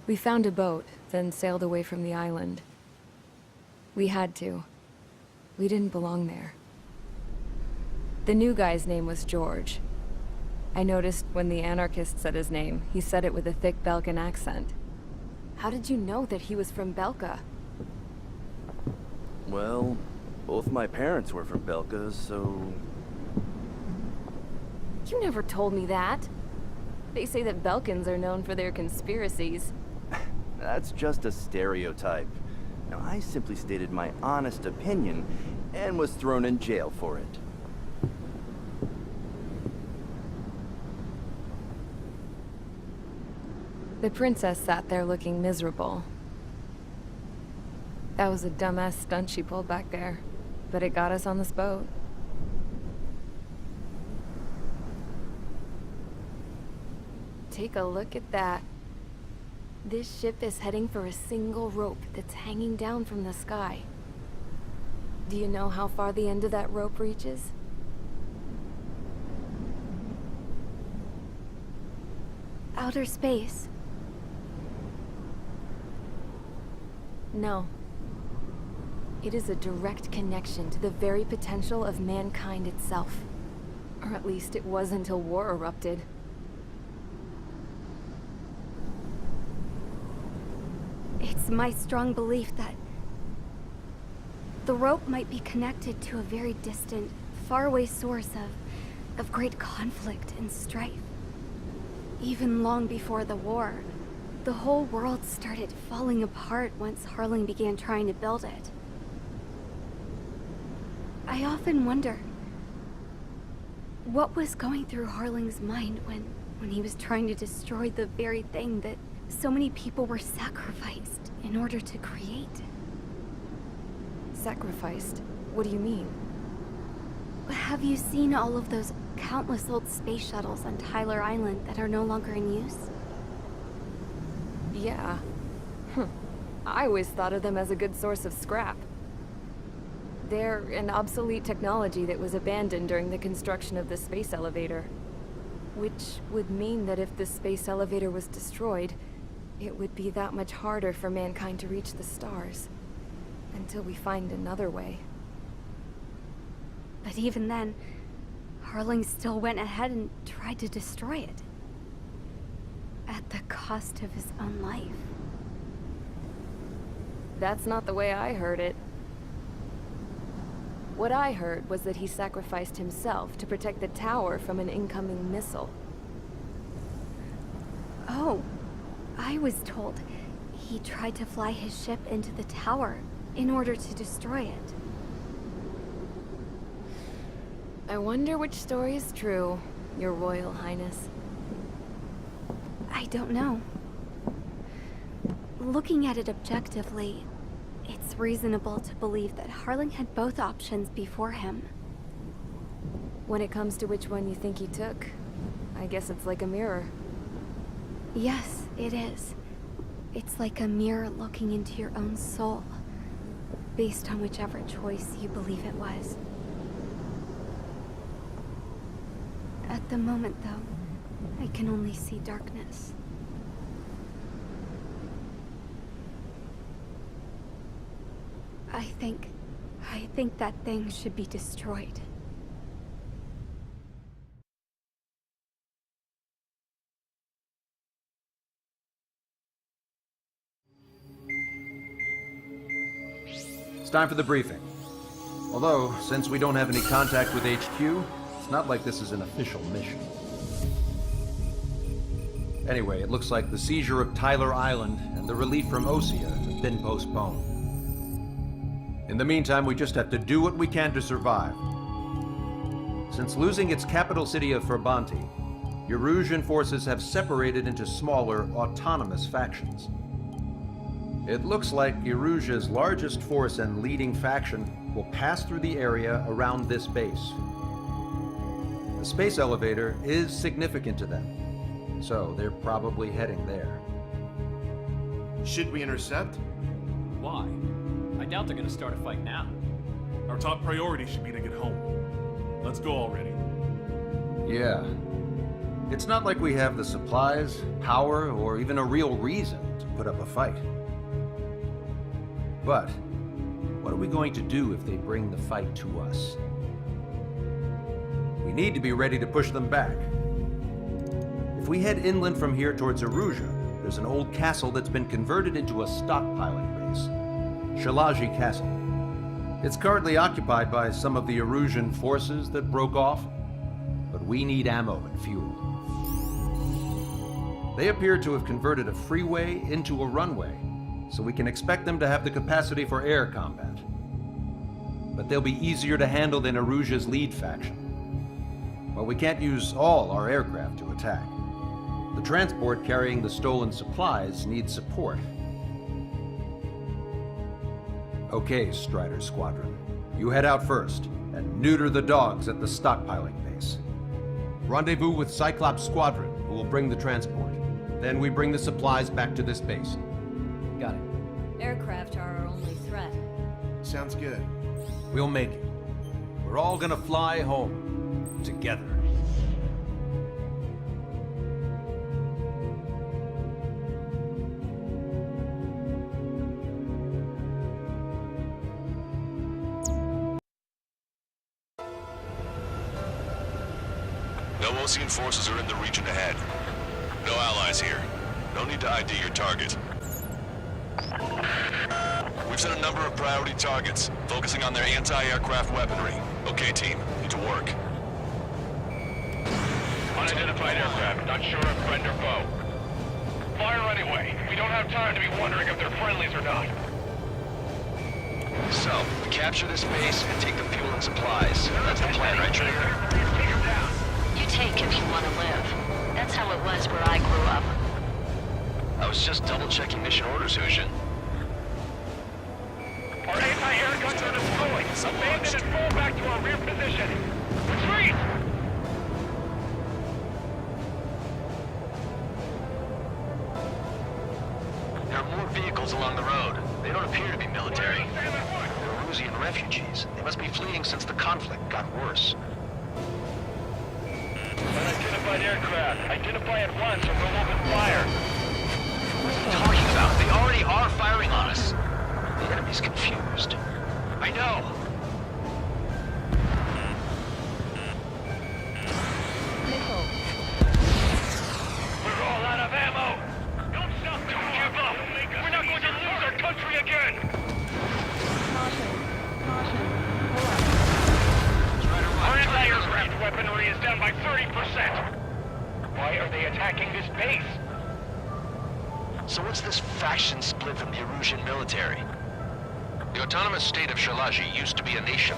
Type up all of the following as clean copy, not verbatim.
We found a boat, then sailed away from the island. We had to. We didn't belong there. The new guy's name was George. I noticed when the anarchist said his name, he said it with a thick Belgian accent. How did you know that he was from Belka? Well, both my parents were from Belka, so... You never told me that. They say that Belkans are known for their conspiracies. That's just a stereotype. Now, I simply stated my honest opinion and was thrown in jail for it. The princess sat there looking miserable. That was a dumbass stunt she pulled back there, but it got us on this boat. Take a look at that. This ship is heading for a single rope that's hanging down from the sky. Do you know how far the end of that rope reaches? Outer space. No. It is a direct connection to the very potential of mankind itself. Or at least it was until war erupted. It's my strong belief that the rope might be connected to a very distant, faraway source of great conflict and strife. Even long before the war, the whole world started falling apart once Harling began trying to build it. I often wonder what was going through Harling's mind when he was trying to destroy the very thing that so many people were sacrificed in order to create. Sacrificed? What do you mean? Have you seen all of those countless old space shuttles on Tyler Island that are no longer in use? Yeah. I always thought of them as a good source of scrap. They're an obsolete technology that was abandoned during the construction of the space elevator. Which would mean that if the space elevator was destroyed, it would be that much harder for mankind to reach the stars. Until we find another way. But even then, Harling still went ahead and tried to destroy it. At the cost of his own life. That's not the way I heard it. What I heard was that he sacrificed himself to protect the tower from an incoming missile. Oh, I was told he tried to fly his ship into the tower in order to destroy it. I wonder which story is true, Your Royal Highness. I don't know. Looking at it objectively, it's reasonable to believe that Harling had both options before him. When it comes to which one you think he took, I guess it's like a mirror. Yes, it is. It's like a mirror looking into your own soul, based on whichever choice you believe it was. At the moment, though, I can only see darkness. I think that thing should be destroyed. It's time for the briefing. Although, since we don't have any contact with HQ, it's not like this is an official mission. Anyway, it looks like the seizure of Tyler Island and the relief from Osea have been postponed. In the meantime, we just have to do what we can to survive. Since losing its capital city of Ferbanti, Erusian forces have separated into smaller, autonomous factions. It looks like Erusia's largest force and leading faction will pass through the area around this base. The space elevator is significant to them, so they're probably heading there. Should we intercept? Why? I doubt they're gonna start a fight now. Our top priority should be to get home. Let's go already. Yeah. It's not like we have the supplies, power, or even a real reason to put up a fight. But what are we going to do if they bring the fight to us? We need to be ready to push them back. If we head inland from here towards Aruja, there's an old castle that's been converted into a stockpiling base. Shalaji Castle. It's currently occupied by some of the Arusian forces that broke off, but we need ammo and fuel. They appear to have converted a freeway into a runway, so we can expect them to have the capacity for air combat. But they'll be easier to handle than Aruja's lead faction. Well, we can't use all our aircraft to attack. The transport carrying the stolen supplies needs support. Okay, Strider Squadron. You head out first and neuter the dogs at the stockpiling base. Rendezvous with Cyclops Squadron, who will bring the transport. Then we bring the supplies back to this base. Got it. Aircraft are our only threat. Sounds good. We'll make it. We're all gonna fly home. Together. No Osean forces are in the region ahead. No allies here. No need to ID your target. We've set a number of priority targets, focusing on their anti-aircraft weaponry. Okay, team. Need to work. Unidentified aircraft. Not sure if friend or foe. Fire anyway. We don't have time to be wondering if they're friendlies or not. So, we capture this base and take the fuel and supplies. That's the plan, right, Trader? You take if you want to live. That's how it was where I grew up. I was just double-checking mission orders, Hushin. Our anti-air guns are destroyed. Abandon and fall back to our rear position. Retreat! There are more vehicles along the road. They don't appear to be military. They're Arusian refugees. They must be fleeing since the conflict got worse. Unidentified aircraft. Identify at once or we'll open fire. What are you talking about? They already are firing on us. The enemy's confused. I know. We're all out of ammo. Don't stop. Don't give up. We're not going to lose our country again. Our anti-aircraft weaponry is down by 30%. Why are they attacking this base? So what's this faction split from the Arusian military? The autonomous state of Shalaji used to be a nation.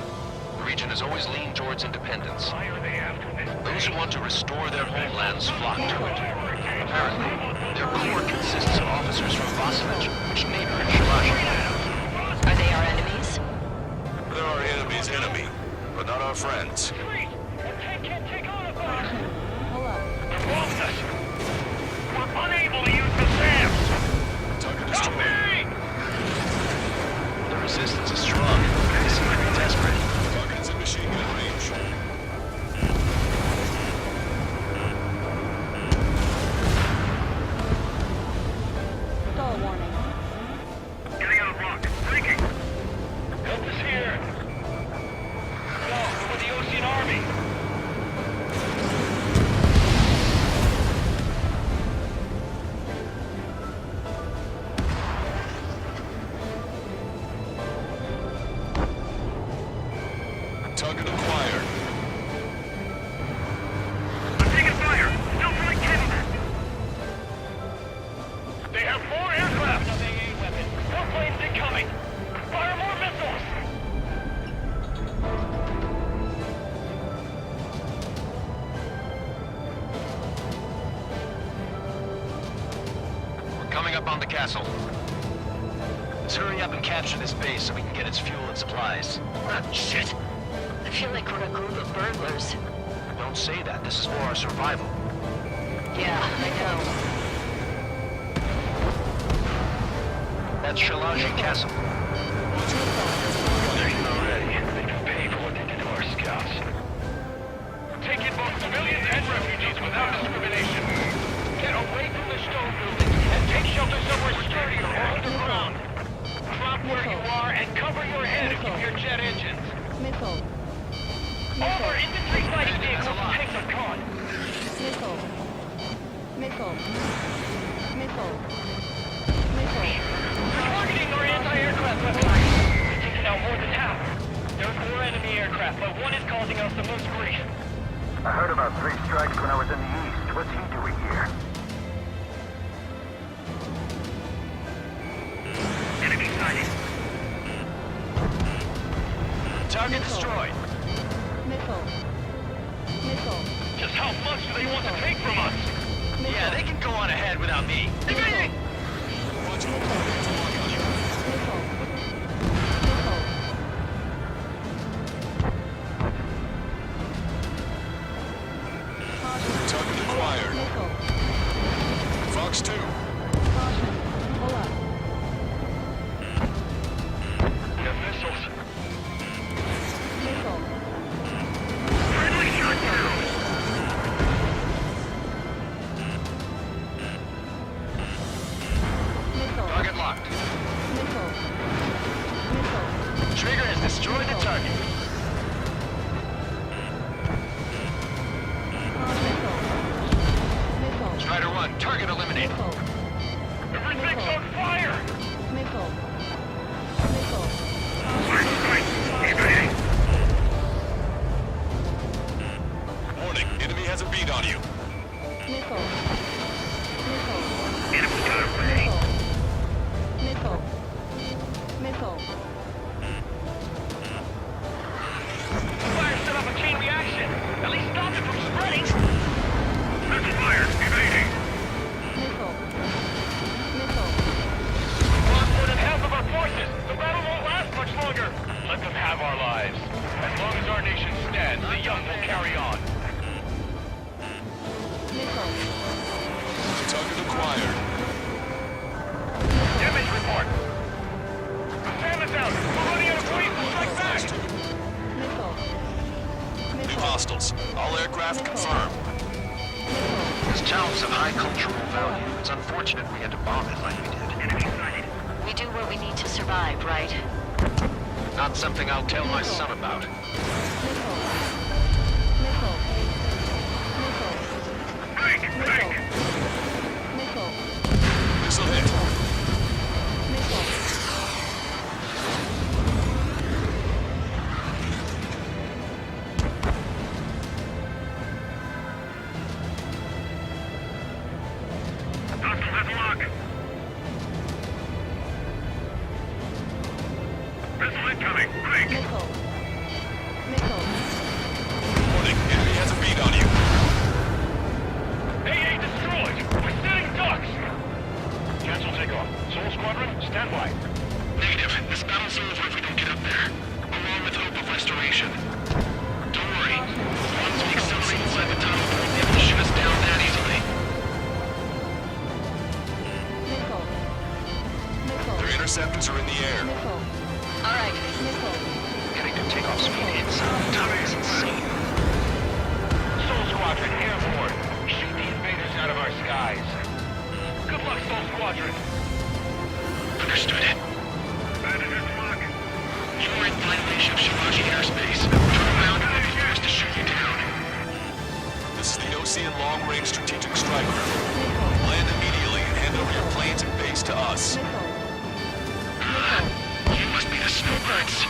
The region has always leaned towards independence. Why are they after this Those who want to restore their homelands flock to it. Apparently, their core consists of officers from Vasilij, which neighbor Shalaji. Are they our enemies? They're our enemy's enemy, but not our friends. Can't take on a fire. They're bombing us. We're unable to use the SAMs. Target Help destroyed. me! The resistance is strong. They seem to be desperate. Target is in machine gun range. Stall warning. Getting out of rock. Breaking. Help is here. No, we're with the Osean Army. Target acquired. I'm taking fire. Still trying cannon. They have 4 aircraft. More planes incoming. Fire more missiles. We're coming up on the castle. Let's hurry up and capture this base so we can get its fuel and supplies. Ah, shit! I feel like we're a group of burglars. Don't say that. This is for our survival. Yeah, I know. That's Shalaji Castle. They're here already. They can pay for what they did to our scouts. Taking both civilians and refugees without discrimination. Missile. Missile. Missile. Targeting our anti-aircraft weapons. We've taken out more than half. There are 4 enemy aircraft, but one is causing us the most grief. I heard about 3 strikes when I was in the east. What's he doing here? Enemy sighted. Target destroyed. Missile. Missile. Just how much do they want to take from us? Yeah, they can go on ahead without me. Missile. Target acquired. Fox 2. We have missiles. Friendly shot down. Target locked. Trigger has destroyed the target. Strider 1, target eliminated. Everything's on fire! Warning, enemy has a bead on you. Enemy got away. Fire set up a chain reaction. At least stop it from spreading. Missile fire, evading. Lost more than half of our forces. The battle won't last much longer. Let them have our lives. As long as our nation stands, the young will carry on. Target acquired. Damage report. Sam is out. We're running out of ways to strike back. New hostiles. All aircraft confirmed. This town's of high cultural value. It's unfortunate we had to bomb it like we did. Enemy sighted. We do what we need to survive, right? Not something I'll tell my son about. Break! Break! Missile hit. Hostile has lock. Missile incoming. Break! Warning, enemy has a bead on you. AA destroyed. We're setting ducks. Cancel takeoff. Soul Squadron, stand by. Negative. This battle's over if we don't get up there. Along with hope of restoration. Don't worry. Once we accelerate inside the tunnel, they won't be able to shoot us down that easily. Their interceptors are in the air. All right. Getting to takeoff speed inside the tunnel is insane. Soul Squadron, airborne. Shoot the invaders out of our skies. Good luck, Soul Squadron. Understood it. Bandit's lock. You are in violation of Shiraji airspace. Turn around and we'll be forced to shoot you down. This is the Ocean Long-Range Strategic Strike Group. Land immediately and hand over your planes and base to us. You must be the snowbirds.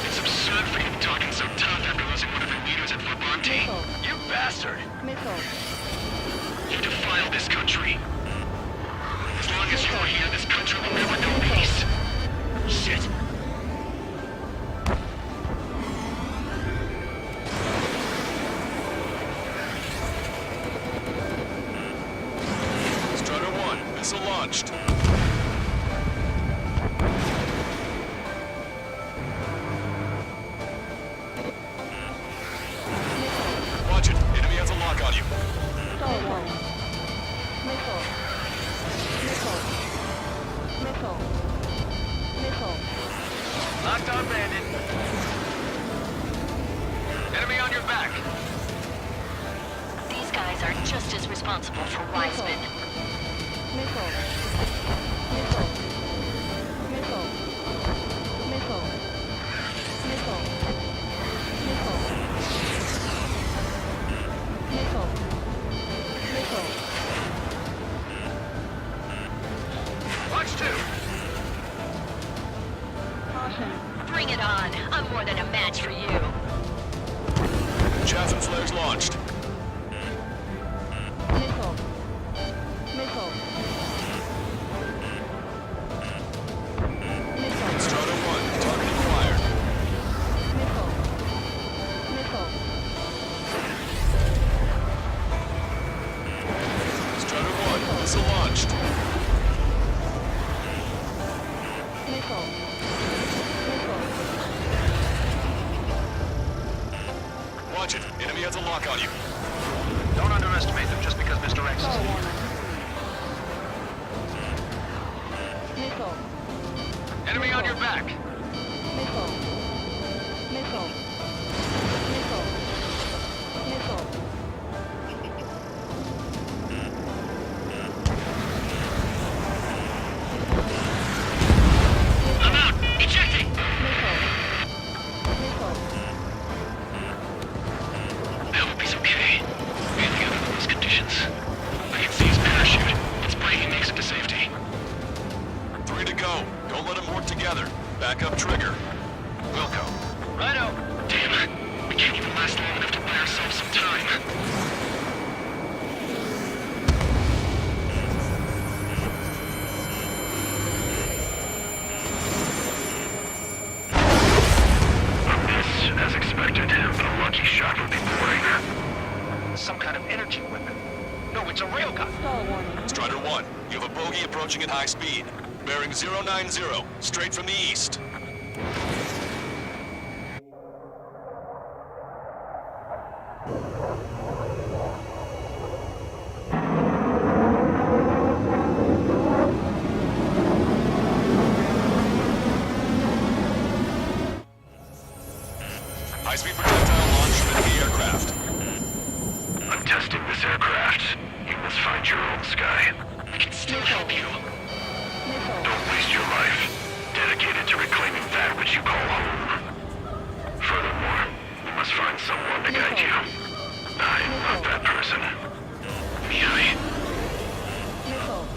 It's absurd for you to be talking so tough after losing one of your leaders at Verbante. You bastard! You defile this country. As long as you're here, this country will never know peace. Shit. Strutter 1, missile launched. Watch it. Enemy has a lock on you. Locked on bandit. Enemy on your back. These guys are just as responsible for Wiseman. more than a match for you. Chaff and flares launched. Missile. Missile. Missile. Strata 1, target acquired. Missile. Missile. Strata 1, missile launched. Missile. Missile. Watch it. Enemy has a lock on you. Don't underestimate them just because Mr. X is Call here. warning. Missile. Enemy on your back. Missile. Missile. Missile. Missile. I'm out. Ejecting. Missile. Missile. I hope he's okay. Anything under those conditions. I can see his parachute. Let's pray he makes it to safety. 3 to go. Don't let them work together. Back up trigger. Wilco. Righto. Damn it. We can't even last long enough to buy ourselves some time. As expected, but a lucky shot would be boring. Some kind of energy weapon. No, it's a railgun. Call warning. Strider 1, you have a bogey approaching at high speed. Bearing 090, straight from the east. High-speed projectile launch from enemy aircraft. I'm testing this aircraft. You must find your own sky. I can still help you. Missile. Don't waste your life. Dedicated to reclaiming that which you call home. Furthermore, you must find someone to guide you. I'm not that person. Miai. Missile.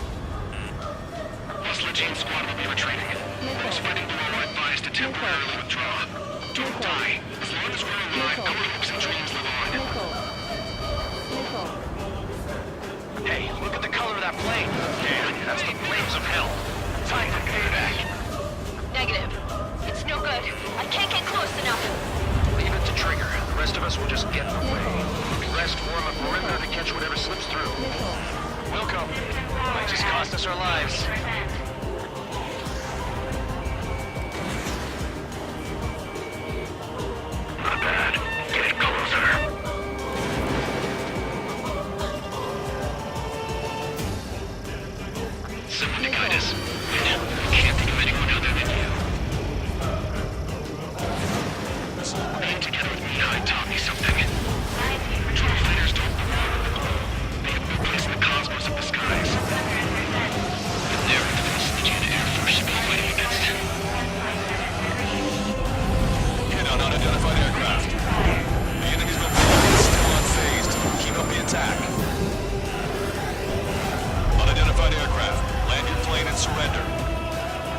Plus Legion squad will be retreating. Those fighting below are advised to temporarily withdraw. Don't die. As long as we're alive, our hopes and dreams live on. Missile. Missile. Hey, look at the color of that plane. Yeah, that's the flames of hell. Time for payback. Negative. It's no good. I can't get close enough. Leave it to Trigger. The rest of us will just get in the way. Rest form a perimeter to catch whatever slips through. Wilco, might just cost us our lives. Not bad. Get closer. Someone to guide us. I can't think of anyone other than you. Being together with Mihai taught me something. True fighters don't belong. They have no place in the cosmos of the skies. But they're the Legion Air Force should be fighting against. Hit on unidentified aircraft. The enemy's mobility is still unfazed. Keep up the attack. Unidentified aircraft. Land your plane and surrender.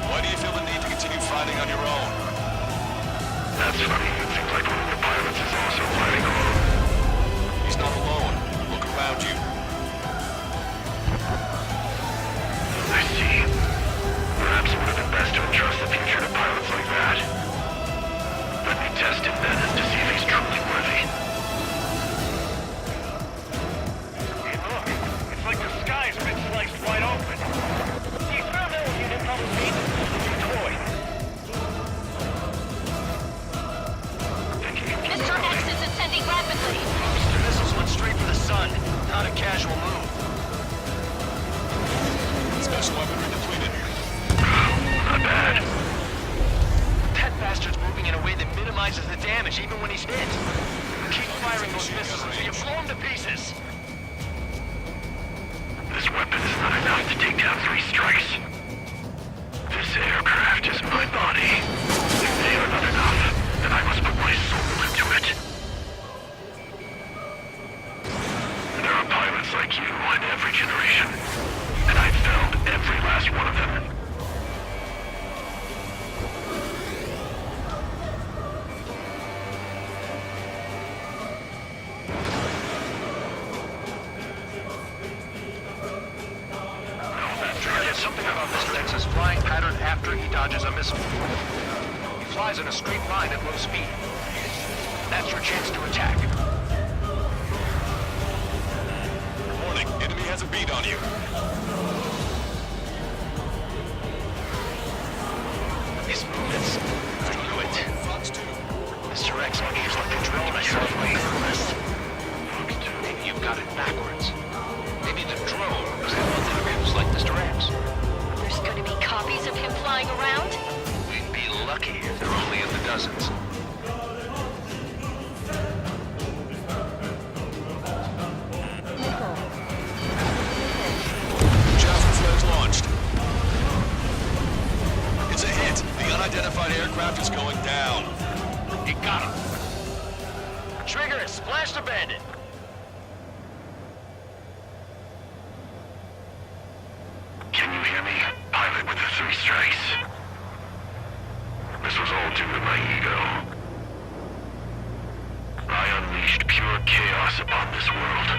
Why do you feel the need to continue fighting on your own? That's funny. It seems like one of the pilots is also fighting alone. He's not alone. Look around you. I see. Perhaps it would have been best to entrust the future to pilots like that. Let me test him then to see if he's truly worthy. Hey, look. It's like the sky's been sliced wide open. The experimental unit probably made this to be deployed. Mr. X is ascending rapidly. The missiles went straight for the sun. Not a casual move. Special weaponry depleted. Not bad. That bastard's moving in a way that minimizes the damage even when he's hit. Keep firing those missiles until you blow him to pieces. This weapon is not enough to take down 3 strikes. This aircraft is my body. If they are not enough, then I must put my soul into it. There are pilots like you in every generation, and I've found every last one of them. Something about Mr. X's flying pattern after he dodges a missile. He flies in a straight line at low speed. That's your chance to attack. Warning, enemy has a bead on you. His movements, I knew it. Mr. X behaves like a drone myself. Maybe you've got it backwards. Maybe the drone was like Mr. X. There's going to be copies of him flying around? We'd be lucky if they're only in the dozens. Jasper flares launched. It's a hit. The unidentified aircraft is going down. You got him. Trigger has splashed a bandit. Can you hear me? Pilot with the 3 strikes. This was all due to my ego. I unleashed pure chaos upon this world,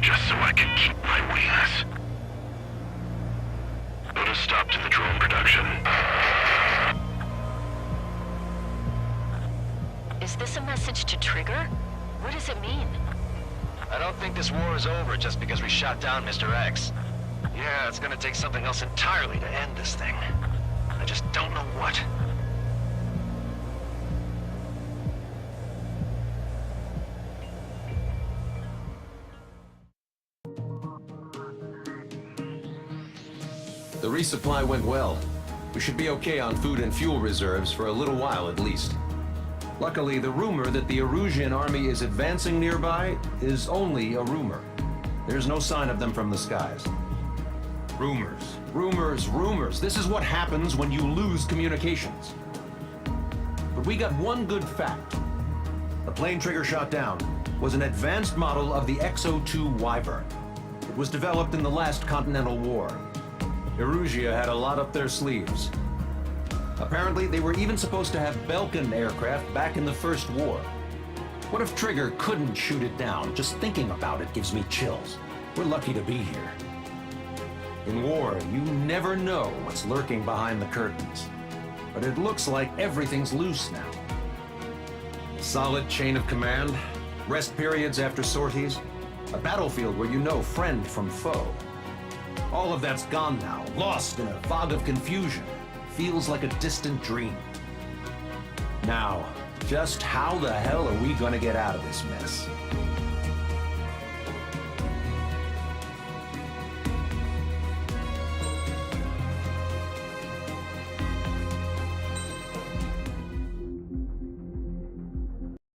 just so I could keep my wings. Put a stop to the drone production. Is this a message to Trigger? What does it mean? I don't think this war is over just because we shot down Mr. X. Yeah, it's gonna take something else entirely to end this thing. I just don't know what. The resupply went well. We should be okay on food and fuel reserves for a little while at least. Luckily, the rumor that the Erusian army is advancing nearby is only a rumor. There's no sign of them from the skies. Rumors, rumors, rumors. This is what happens when you lose communications. But we got one good fact. The plane Trigger shot down was an advanced model of the X-02 Wyvern. It was developed in the last Continental War. Erusia had a lot up their sleeves. Apparently, they were even supposed to have Belkin aircraft back in the First War. What if Trigger couldn't shoot it down? Just thinking about it gives me chills. We're lucky to be here. In war, you never know what's lurking behind the curtains. But it looks like everything's loose now. Solid chain of command, rest periods after sorties, a battlefield where you know friend from foe. All of that's gone now, lost in a fog of confusion. Feels like a distant dream. Now, just how the hell are we gonna get out of this mess?